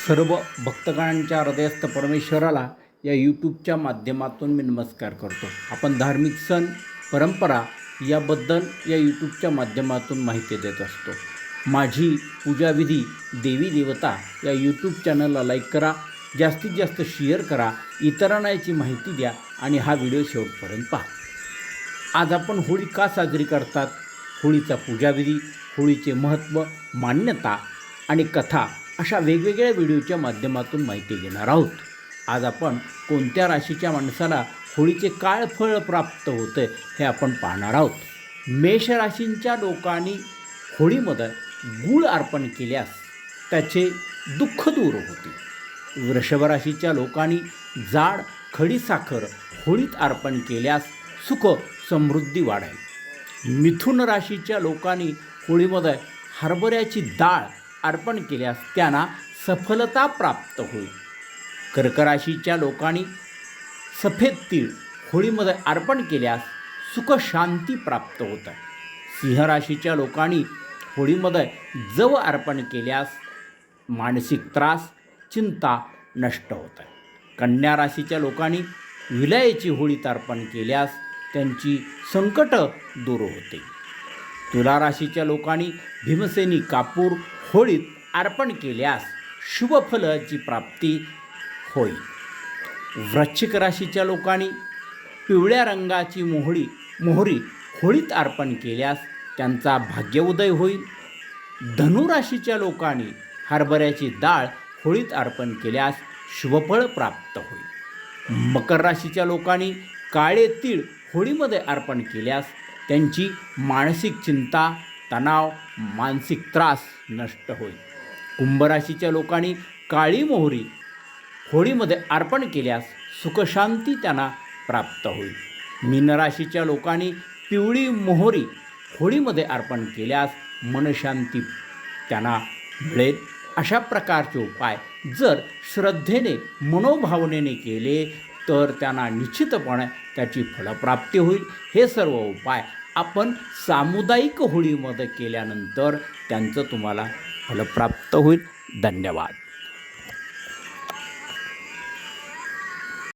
सर्व भक्तगणांच्या हृदयस्थ परमेश्वराला या यूट्यूबच्या माध्यमातून मी नमस्कार करतो. आपण धार्मिक सण परंपरा याबद्दल या यूट्यूबच्या माध्यमातून माहिती देत असतो. माझी पूजाविधी देवी देवता या यूट्यूब चॅनलला लाईक करा, जास्तीत जास्त शेअर करा, इतरांना याची माहिती द्या आणि हा व्हिडिओ शेवटपर्यंत पहा. आज आपण होळी का साजरी करतात, होळीचा पूजाविधी, होळीचे महत्त्व, मान्यता आणि कथा अशा वेगवेगळ्या व्हिडिओच्या माध्यमातून माहिती घेणार आहोत. आज आपण कोणत्या राशीच्या माणसाला होळीचे काय फळ प्राप्त होते हे आपण पाहणार आहोत. मेष राशींच्या लोकांनी होळीमध्ये गूळ अर्पण केल्यास त्याचे दुःख दूर होते. वृषभ राशीच्या लोकांनी जाड खडीसाखर होळीत अर्पण केल्यास सुख समृद्धी वाढेल. मिथुन राशीच्या लोकांनी होळीमध्ये हरभऱ्याची डाळ अर्पण केल्यास त्यांना सफलता प्राप्त होईल. कर्क राशीच्या लोकांनी सफेद तीळ होळीमध्ये अर्पण केल्यास सुख शांती प्राप्त होत आहे. सिंह राशीच्या लोकांनी होळीमध्ये जव अर्पण केल्यास मानसिक त्रास, चिंता नष्ट होत आहे. कन्या राशीच्या लोकांनी विलायची होळीत अर्पण केल्यास त्यांची संकट दूर होते. तुला राशीच्या लोकांनी भीमसेनी कापूर होळीत अर्पण केल्यास शुभफलाची प्राप्ती होईल. वृश्चिक राशीच्या लोकांनी पिवळ्या रंगाची मोहरी होळीत अर्पण केल्यास त्यांचा भाग्योदय होईल. धनुराशीच्या लोकांनी हरभऱ्याची डाळ होळीत अर्पण केल्यास शुभफळ प्राप्त होईल. मकर राशीच्या लोकांनी काळे तीळ होळीमध्ये अर्पण केल्यास त्यांची मानसिक चिंता, तणाव, मानसिक त्रास नष्ट होईल. कुंभराशीच्या लोकांनी काळी मोहरी होळीमध्ये अर्पण केल्यास सुखशांती त्यांना प्राप्त होईल. मीनराशीच्या लोकांनी पिवळी मोहरी होळीमध्ये अर्पण केल्यास मनशांती त्यांना मिळेल. अशा प्रकारचे उपाय जर श्रद्धेने मनोभावनेने केले तर त्यांना निश्चितपणे त्याची फलप्राप्ती होईल. हे सर्व उपाय आपण सामुदायिक होळीमध्ये केल्यानंतर त्यांचं तुम्हाला फलप्राप्त होईल. धन्यवाद.